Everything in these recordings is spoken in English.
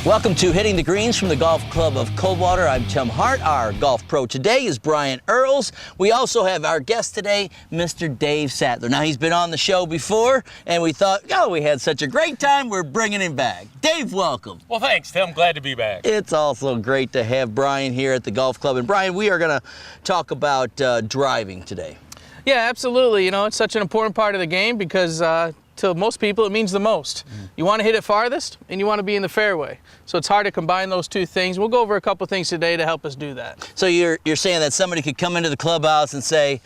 Welcome to Hitting the Greens from the Golf Club of Coldwater. I'm Tim Hart. Our golf pro today is Brian Earls. We also have our guest today, Mr. Dave Sattler. Now, he's been on the show before, and we thought, oh, we had such a great time, we're bringing him back. Dave, welcome. Well, thanks, Tim. Glad to be back. It's also great to have Brian here at the golf club. And Brian, we are going to talk about driving today. Yeah, absolutely. You know, it's such an important part of the game because to most people, it means the most. You want to hit it farthest, and you want to be in the fairway. So it's hard to combine those two things. We'll go over a couple things today to help us do that. So you're saying that somebody could come into the clubhouse and say,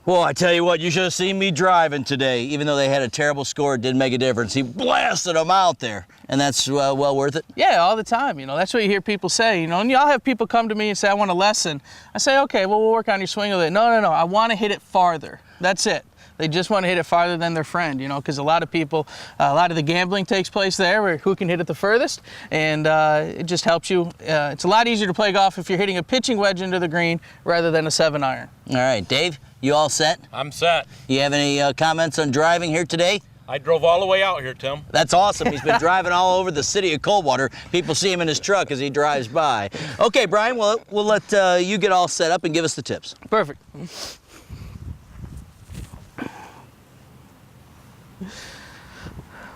well, I tell you what, you should have seen me driving today. Even though they had a terrible score, it didn't make a difference. He blasted them out there, and that's well worth it? Yeah, all the time. You know, that's what you hear people say. You know, and y'all have people come to me and say, I want a lesson. I say, okay, well, we'll work on your swing a little. No, I want to hit it farther. That's it. They just want to hit it farther than their friend, you know, because a lot of people, a lot of the gambling takes place there where who can hit it the furthest, and it just helps you. It's a lot easier to play golf if you're hitting a pitching wedge into the green rather than a 7-iron. All right, Dave, you all set? I'm set. You have any comments on driving here today? I drove all the way out here, Tim. That's awesome. He's been driving all over the city of Coldwater. People see him in his truck as he drives by. Okay, Brian, we'll let you get all set up and give us the tips. Perfect.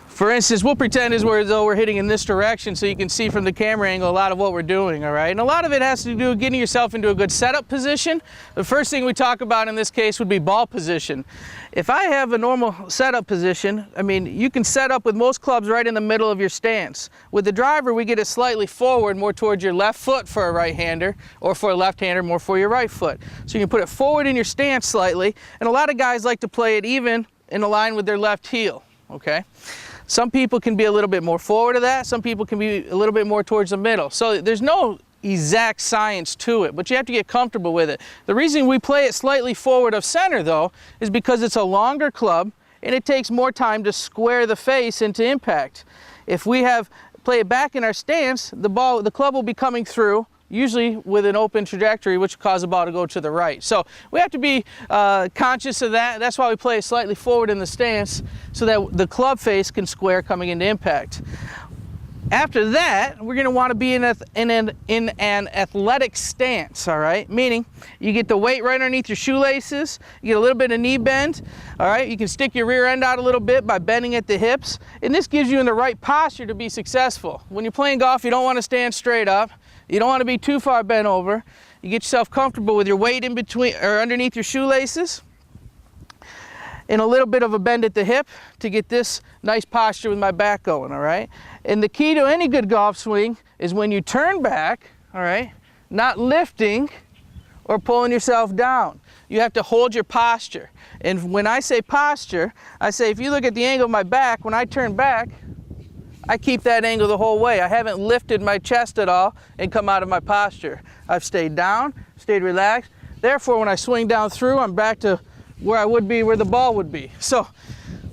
For instance, we'll pretend as though we're hitting in this direction so you can see from the camera angle a lot of what we're doing, all right? And a lot of it has to do with getting yourself into a good setup position. The first thing we talk about in this case would be ball position. If I have a normal setup position, I mean, you can set up with most clubs right in the middle of your stance. With the driver, we get it slightly forward, more towards your left foot for a right-hander, or for a left-hander, more for your right foot. So you can put it forward in your stance slightly, and a lot of guys like to play it even in line with their left heel, okay? Some people can be a little bit more forward of that. Some people can be a little bit more towards the middle. So there's no exact science to it, but you have to get comfortable with it. The reason we play it slightly forward of center, though, is because it's a longer club and it takes more time to square the face into impact. If we play it back in our stance, the club will be coming through, usually with an open trajectory, which will cause the ball to go to the right. So we have to be conscious of that. That's why we play it slightly forward in the stance so that the club face can square coming into impact. After that, we're going to want to be in an athletic stance, all right? Meaning you get the weight right underneath your shoelaces, you get a little bit of knee bend, all right? You can stick your rear end out a little bit by bending at the hips, and this gives you in the right posture to be successful. When you're playing golf, you don't want to stand straight up. You don't want to be too far bent over. You get yourself comfortable with your weight in between or underneath your shoelaces, and a little bit of a bend at the hip to get this nice posture with my back going, all right? And the key to any good golf swing is when you turn back, all right, not lifting or pulling yourself down. You have to hold your posture. And when I say posture, I say if you look at the angle of my back, when I turn back, I keep that angle the whole way. I haven't lifted my chest at all and come out of my posture. I've stayed down, stayed relaxed. Therefore, when I swing down through, I'm back to where I would be, where the ball would be. So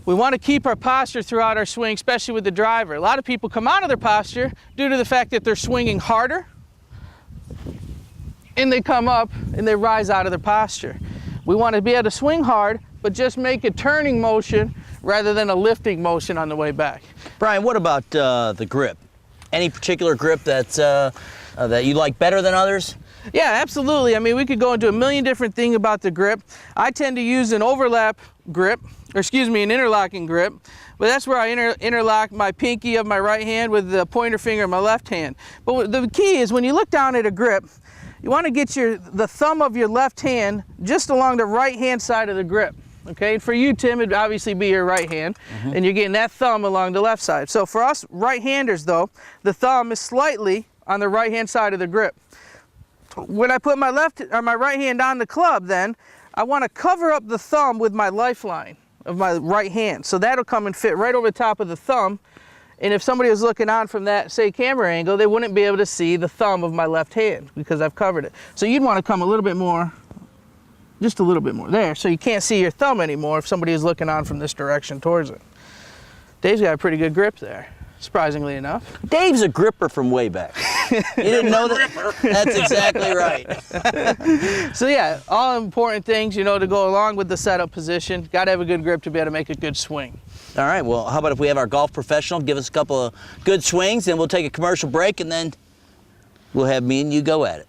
we want to keep our posture throughout our swing, especially with the driver. A lot of people come out of their posture due to the fact that they're swinging harder, and they come up and they rise out of their posture. We want to be able to swing hard, but just make a turning motion rather than a lifting motion on the way back. Brian, what about the grip? Any particular grip that you like better than others? Yeah, absolutely. I mean, we could go into a million different things about the grip. I tend to use an overlap grip, or excuse me, an interlocking grip, but that's where I interlock my pinky of my right hand with the pointer finger of my left hand. But the key is when you look down at a grip, you want to get the thumb of your left hand just along the right-hand side of the grip. Okay, for you, Tim, it'd obviously be your right hand, and you're getting that thumb along the left side. So for us right-handers, though, the thumb is slightly on the right-hand side of the grip. When I put my right hand on the club, then I want to cover up the thumb with my lifeline of my right hand. So that'll come and fit right over the top of the thumb. And if somebody was looking on from that, say, camera angle, they wouldn't be able to see the thumb of my left hand because I've covered it. So you'd want to come a little bit more, just a little bit more there, so you can't see your thumb anymore if somebody is looking on from this direction towards it. Dave's got a pretty good grip there, surprisingly enough. Dave's a gripper from way back. You didn't know that? That's exactly right. So yeah, all important things, you know, to go along with the setup position. Got to have a good grip to be able to make a good swing. All right, well, how about if we have our golf professional give us a couple of good swings, and we'll take a commercial break, and then we'll have me and you go at it.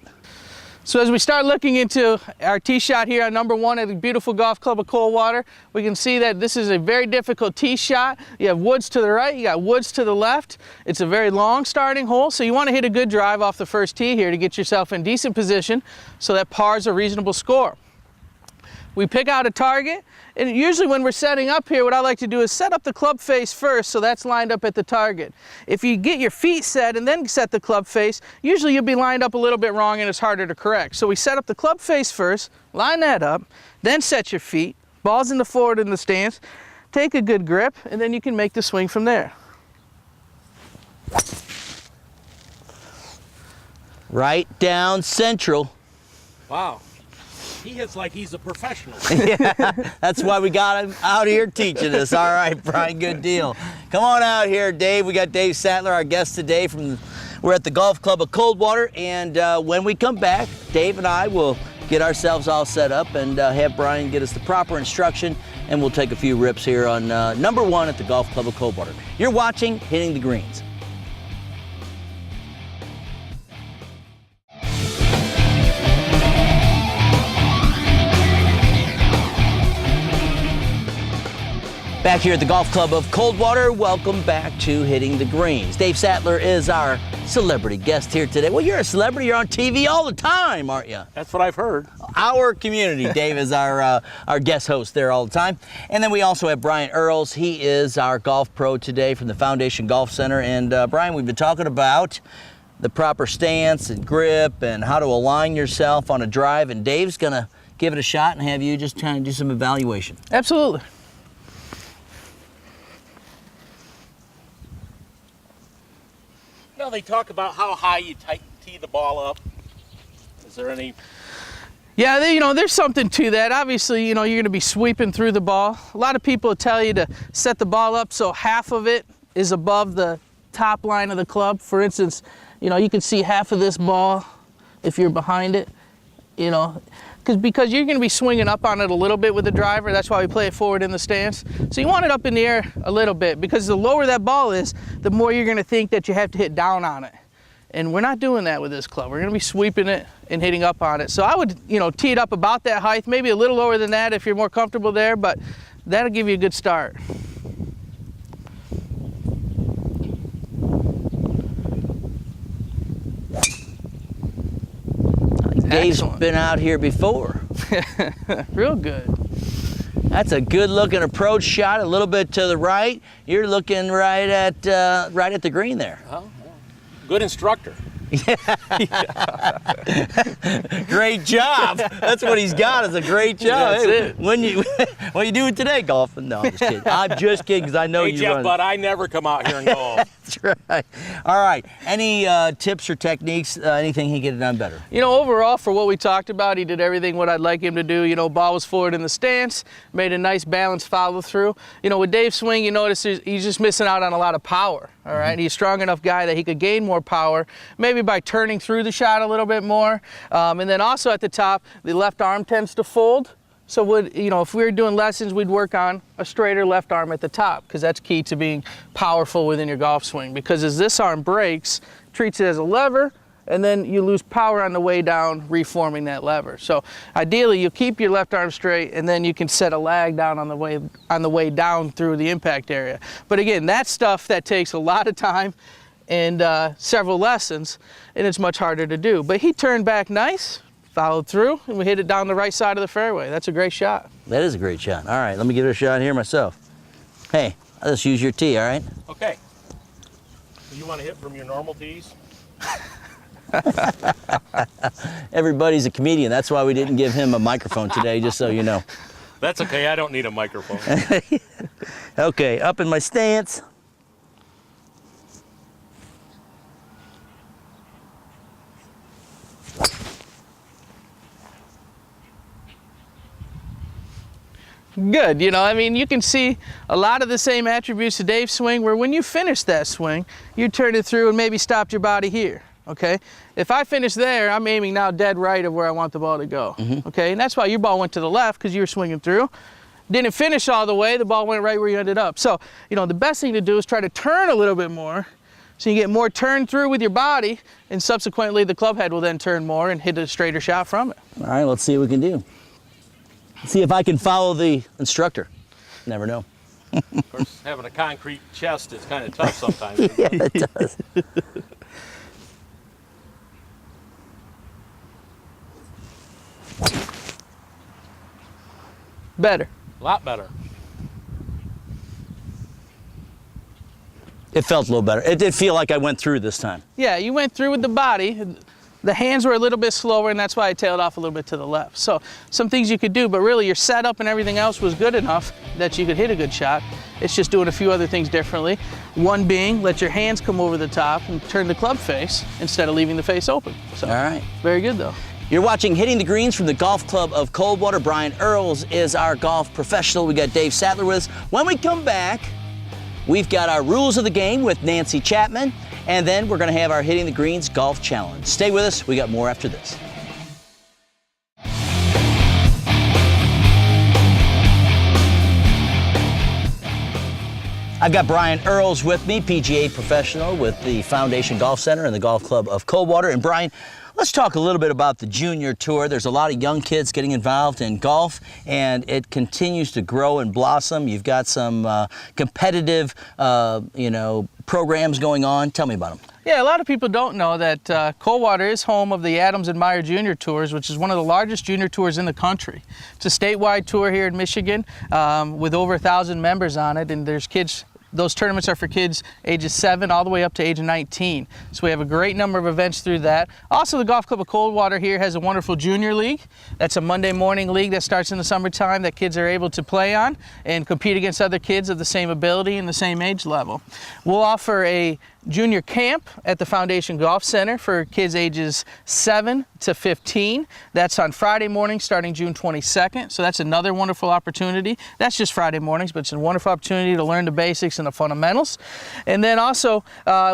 So as we start looking into our tee shot here on number 1 at the beautiful golf club of Coldwater, we can see that this is a very difficult tee shot. You have woods to the right, you got woods to the left. It's a very long starting hole, so you want to hit a good drive off the first tee here to get yourself in decent position so that par is a reasonable score. We pick out a target, and usually when we're setting up here, what I like to do is set up the club face first, so that's lined up at the target. If you get your feet set and then set the club face, usually you'll be lined up a little bit wrong and it's harder to correct. So we set up the club face first, line that up, then set your feet, balls in the forward in the stance, take a good grip, and then you can make the swing from there. Right down central. Wow. He hits like he's a professional. Yeah, that's why we got him out here teaching us. All right, Brian, good deal. Come on out here, Dave. We got Dave Sattler, our guest today. We're at the Golf Club of Coldwater, and when we come back, Dave and I will get ourselves all set up and have Brian get us the proper instruction, and we'll take a few rips here on number 1 at the Golf Club of Coldwater. You're watching Hitting the Greens. Back here at the Golf Club of Coldwater, welcome back to Hitting the Greens. Dave Sattler is our celebrity guest here today. Well, you're a celebrity. You're on TV all the time, aren't you? That's what I've heard. Our community. Dave is our guest host there all the time. And then we also have Brian Earls. He is our golf pro today from the Foundation Golf Center. And Brian, we've been talking about the proper stance and grip and how to align yourself on a drive. And Dave's going to give it a shot and have you just kind of do some evaluation. Absolutely. You know, they talk about how high you tee the ball up. Is there any? Yeah, you know, there's something to that. Obviously, you know, you're going to be sweeping through the ball. A lot of people tell you to set the ball up so half of it is above the top line of the club. For instance, you know, you can see half of this ball if you're behind it, you know, because you're going to be swinging up on it a little bit with the driver. That's why we play it forward in the stance. So you want it up in the air a little bit, because the lower that ball is, the more you're going to think that you have to hit down on it. And we're not doing that with this club. We're going to be sweeping it and hitting up on it. So I would, you know, tee it up about that height, maybe a little lower than that if you're more comfortable there, but that'll give you a good start. Dave's Excellent. been out here before. Real good. That's a good looking approach shot, a little bit to the right. You're looking right at the green there. Oh, good instructor. Great job. That's what he's got, is a great job. That's it. When you what you doing today, golfing? No, I'm just kidding. I'm just kidding, because I know Hey, you Jeff, run. but I never come out here and golf. That's right. All right. Any tips or techniques, anything he could have done better? You know, overall, for what we talked about, he did everything what I'd like him to do. You know, ball was forward in the stance, made a nice balanced follow through. You know, with Dave's swing, you notice he's just missing out on a lot of power. All right, He's a strong enough guy that he could gain more power, maybe by turning through the shot a little bit more. And then also at the top, the left arm tends to fold. So if we were doing lessons, we'd work on a straighter left arm at the top, because that's key to being powerful within your golf swing. Because as this arm breaks, treats it as a lever, and then you lose power on the way down, reforming that lever. So ideally, you keep your left arm straight, and then you can set a lag down on the way down through the impact area. But again, that's stuff that takes a lot of time and several lessons, and it's much harder to do. But he turned back nice, followed through, and we hit it down the right side of the fairway. That's a great shot. That is a great shot. All right, let me give it a shot here myself. Hey, I'll just use your tee, all right? Okay. You want to hit from your normal tees? Everybody's a comedian. That's why we didn't give him a microphone today, just so you know. That's okay. I don't need a microphone. Okay, up in my stance. Good, you know, I mean, you can see a lot of the same attributes to Dave's swing, where when you finish that swing, you turn it through and maybe stopped your body here. okay? If I finish there, I'm aiming now dead right of where I want the ball to go, okay? And that's why your ball went to the left, because you were swinging through. Didn't finish all the way, the ball went right where you ended up. So, you know, the best thing to do is try to turn a little bit more, so you get more turn through with your body, and subsequently the club head will then turn more and hit a straighter shot from it. All right, let's see what we can do. See if I can follow the instructor. Never know. Of course, having a concrete chest is kind of tough sometimes. Yeah, it does. Better. A lot better. It felt a little better. It did feel like I went through this time. Yeah, you went through with the body. The hands were a little bit slower, and that's why I tailed off a little bit to the left. So some things you could do, but really your setup and everything else was good enough that you could hit a good shot. It's just doing a few other things differently. One being, let your hands come over the top and turn the club face instead of leaving the face open. So, All right. very good though. You're watching Hitting the Greens from the Golf Club of Coldwater. Brian Earls is our golf professional. We got Dave Sattler with us. When we come back, we've got our rules of the game with Nancy Chapman, and then we're going to have our Hitting the Greens Golf Challenge. Stay with us. We got more after this. I've got Brian Earls with me, PGA professional with the Foundation Golf Center and the Golf Club of Coldwater. And Brian, let's talk a little bit about the Junior Tour. There's a lot of young kids getting involved in golf, and it continues to grow and blossom. You've got some competitive, programs going on. Tell me about them. Yeah, a lot of people don't know that Coldwater is home of the Adams and Meyer Junior Tours, which is one of the largest junior tours in the country. It's a statewide tour here in Michigan with over 1,000 members on it, and there's kids. Those tournaments are for kids ages 7 all the way up to age 19. So we have a great number of events through that. Also, the Golf Club of Coldwater here has a wonderful junior league. That's a Monday morning league that starts in the summertime that kids are able to play on and compete against other kids of the same ability and the same age level. We'll offer a junior camp at the Foundation Golf Center for kids ages 7 to 15. That's on Friday morning starting June 22nd. So that's another wonderful opportunity. That's just Friday mornings, but it's a wonderful opportunity to learn the basics and the fundamentals. And then also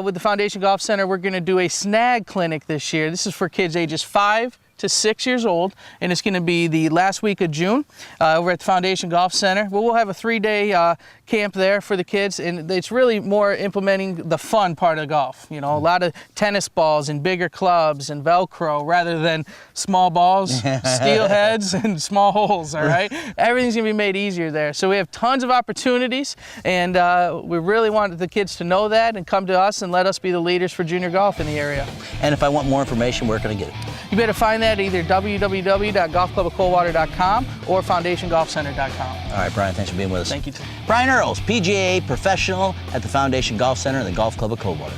with the Foundation Golf Center, we're going to do a snag clinic this year. This is for kids ages 5 to 6 years old, and it's going to be the last week of June over at the Foundation Golf Center. Well, we'll have a 3-day camp there for the kids, and it's really more implementing the fun part of golf. You know, a lot of tennis balls and bigger clubs and Velcro rather than small balls, steel heads, and small holes, all right? Everything's going to be made easier there. So we have tons of opportunities, and we really want the kids to know that and come to us and let us be the leaders for junior golf in the area. And if I want more information, where can I get it? You better find that at either www.golfclubofcoldwater.com or foundationgolfcenter.com. All right, Brian, thanks for being with us. Thank you, Tim. Brian Earls, PGA professional at the Foundation Golf Center and the Golf Club of Coldwater.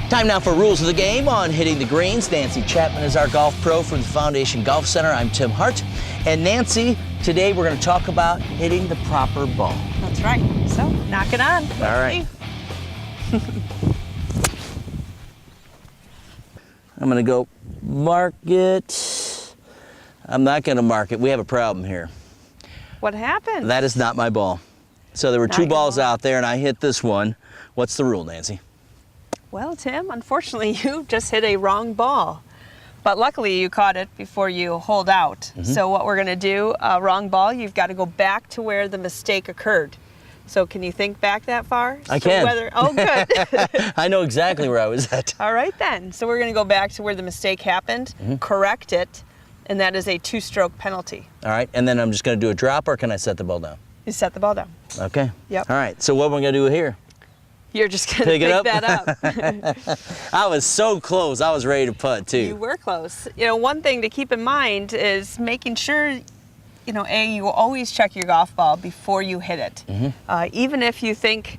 Time now for rules of the game on Hitting the Greens. Nancy Chapman is our golf pro from the Foundation Golf Center. I'm Tim Hart. And Nancy, today we're going to talk about hitting the proper ball. That's right. So, knock it on. All right. I'm going to go mark it. I'm not going to mark it. We have a problem here. What happened? That is not my ball. So there were Not two your balls ball. out there, and I hit this one. What's the rule, Nancy? Well, Tim, unfortunately, you just hit a wrong ball. But luckily, you caught it before you holed out. So what we're going to do, wrong ball, you've got to go back to where the mistake occurred. So can you think back that far? I can. Oh, good. I know exactly where I was at. All right, then. So we're going to go back to where the mistake happened, correct it, and that is a 2-stroke penalty. All right, and then I'm just going to do a drop, or can I set the ball down? You set the ball down. Okay. Yep. All right, so what am I going to do here? You're just going to Pick pick it up? that up. I was so close. I was ready to putt, too. You were close. You know, one thing to keep in mind is making sure, you know, you always check your golf ball before you hit it. Even if you think,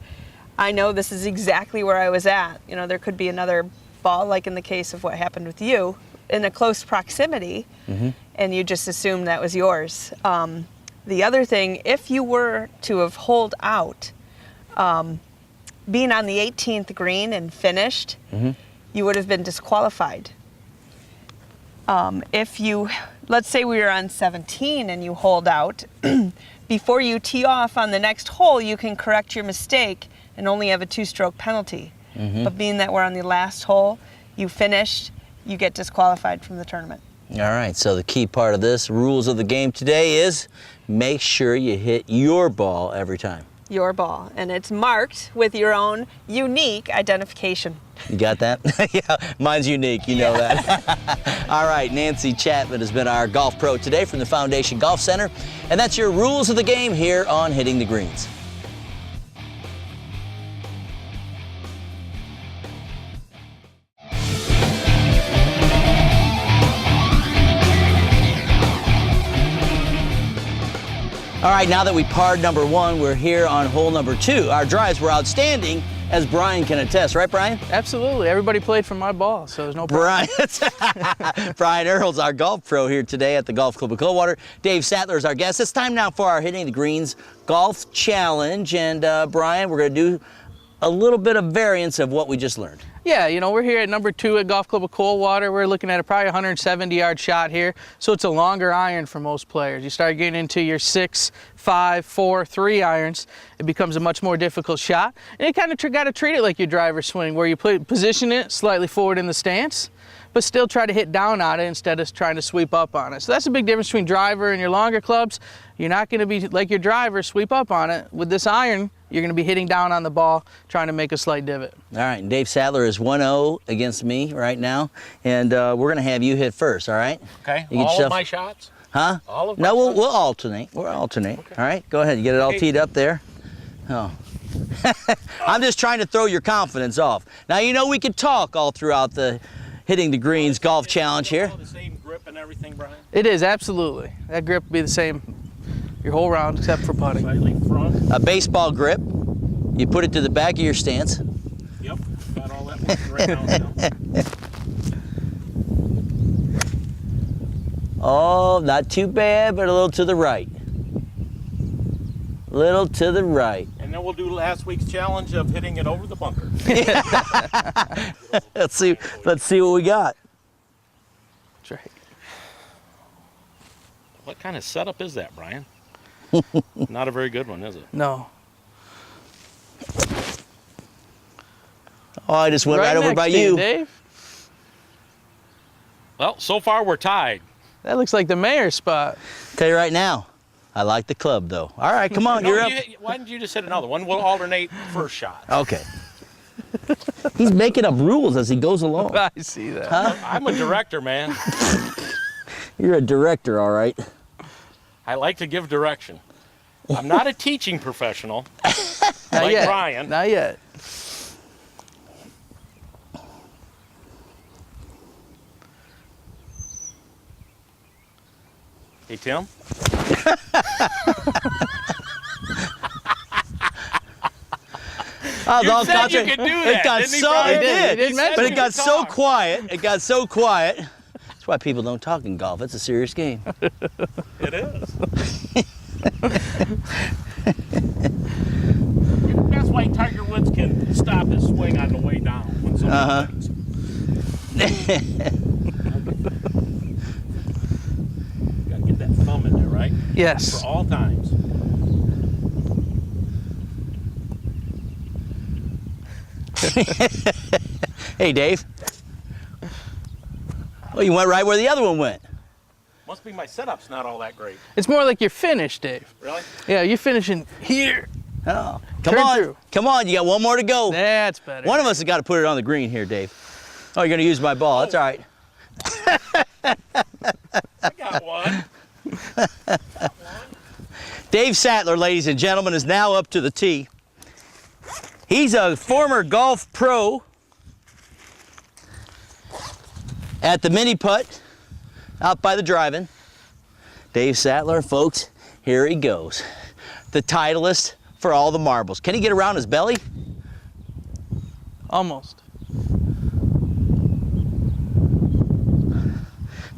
I know this is exactly where I was at, you know, there could be another ball, like in the case of what happened with you, in a close proximity, and you just assume that was yours. The other thing, if you were to have holed out, being on the 18th green and finished, you would have been disqualified. If you let's say we were on 17 and you hold out. Before you tee off on the next hole, you can correct your mistake and only have a 2-stroke penalty. But being that we're on the last hole, you finished, you get disqualified from the tournament. All right, so the key part of this, rules of the game today is make sure you hit your ball every time. Your ball, and it's marked with your own unique identification. You got that? Yeah, mine's unique, you know that. All right, Nancy Chapman has been our golf pro today from the Foundation Golf Center, and that's your rules of the game here on Hitting the Greens. All right, now that we parred number 1, we're here on hole number 2. Our drives were outstanding, as Brian can attest, right, Brian? Absolutely. Everybody played from my ball, so there's no problem. Brian Earls, our golf pro here today at the Golf Club of Coldwater. Dave Sattler is our guest. It's time now for our Hitting the Greens Golf Challenge. And Brian, we're going to do a little bit of variance of what we just learned. Yeah, you know, we're here at number 2 at Golf Club of Coldwater. We're looking at probably 170-yard shot here, so it's a longer iron for most players. You start getting into your 6, 5, 4, 3 irons, it becomes a much more difficult shot. And you kind of got to treat it like your driver swing, where you position it slightly forward in the stance, but still try to hit down on it instead of trying to sweep up on it. So that's the big difference between driver and your longer clubs. You're not going to be like your driver, sweep up on it. With this iron, you're going to be hitting down on the ball, trying to make a slight divot. All right, and Dave Sattler is 1-0 against me right now, and we're going to have you hit first, all right? Okay, You get all yourself- of my shots? Huh? All of my No, shots? we'll alternate. We'll alternate. Okay. All right, go ahead. You get it all Okay. teed up there. Oh. I'm just trying to throw your confidence off. Now, you know we could talk all throughout the Hitting the Greens Golf Challenge here. All the same grip and everything, Brian? It is, absolutely. That grip will be the same your whole round except for putting. Slightly front. A baseball grip. You put it to the back of your stance. Yep, got all that working right now. Oh, not too bad, but a little to the right. Little to the right. And then we'll do last week's challenge of hitting it over the bunker. Let's see what we got. That's right. What kind of setup is that, Brian? Not a very good one, is it? No. Oh, I just went right over next by to you. Dave. Well, so far we're tied. That looks like the mayor's spot. Tell you right now, I like the club though. All right, come on, No, you're up. why didn't you just hit another one? We'll alternate first shot. Okay. He's making up rules as he goes along. I see that. I'm a director, man. You're a director, all right. I like to give direction. I'm not a teaching professional Not like yet. Brian. Not yet. Hey, Tim? Oh, You golf said you concert- could do It that, got didn't he, so Brian? it He did, did mention but you it got could so talk. quiet. It got so quiet. That's why people don't talk in golf. It's a serious game. It is. That's why Tiger Woods can stop his swing on the way down when someone thinks. Gotta get that thumb in there, right? Yes. For all times. Hey, Dave. Well, you went right where the other one went. Must be my setup's not all that great. It's more like you're finished, Dave. Really? Yeah, you're finishing here. Oh, come Turn on. through. Come on, you got one more to go. That's better. One of us has got to put it on the green here, Dave. Oh, you're going to use my ball. That's all right. I got one. Dave Sattler, ladies and gentlemen, is now up to the tee. He's a former golf pro at the mini putt out by the drive-in. Dave Sattler, folks, here he goes. The Titleist for all the marbles. Can he get around his belly? Almost.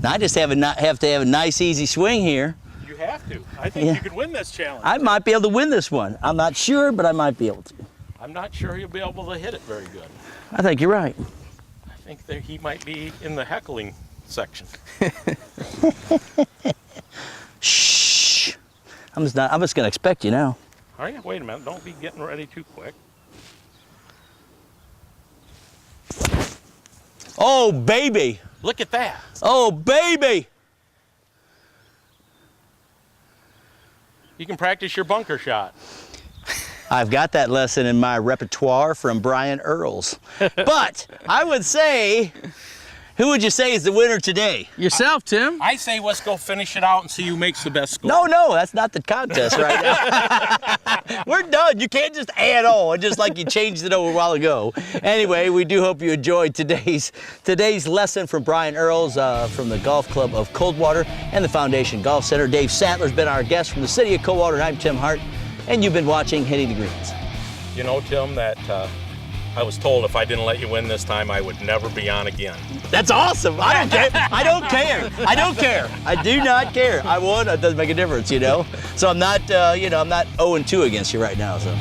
Now, I just have to have a nice, easy swing here. You have to. I think Yeah. you could win this challenge. I might be able to win this one. I'm not sure, but I might be able to. I'm not sure he'll be able to hit it very good. I think you're right. I think that he might be in the heckling section. Shh. I'm just gonna expect you now. All right, wait a minute. Don't be getting ready too quick. Oh, baby. Look at that. Oh, baby. You can practice your bunker shot. I've got that lesson in my repertoire from Brian Earls. But I would say, who would you say is the winner today? Yourself, Tim. I say let's go finish it out and see who makes the best score. No, that's not the contest right now. We're done. You can't just add on, just like you changed it over a while ago. Anyway, we do hope you enjoyed today's lesson from Brian Earls from the Golf Club of Coldwater and the Foundation Golf Center. Dave Sattler's been our guest from the city of Coldwater, and I'm Tim Hart, and you've been watching Hitting the Greens. You know, Tim, that I was told if I didn't let you win this time, I would never be on again. That's awesome. I don't care. I don't care. I don't care. I do not care. I won. It doesn't make a difference, you know. So I'm not, I'm not 0-2 against you right now. So.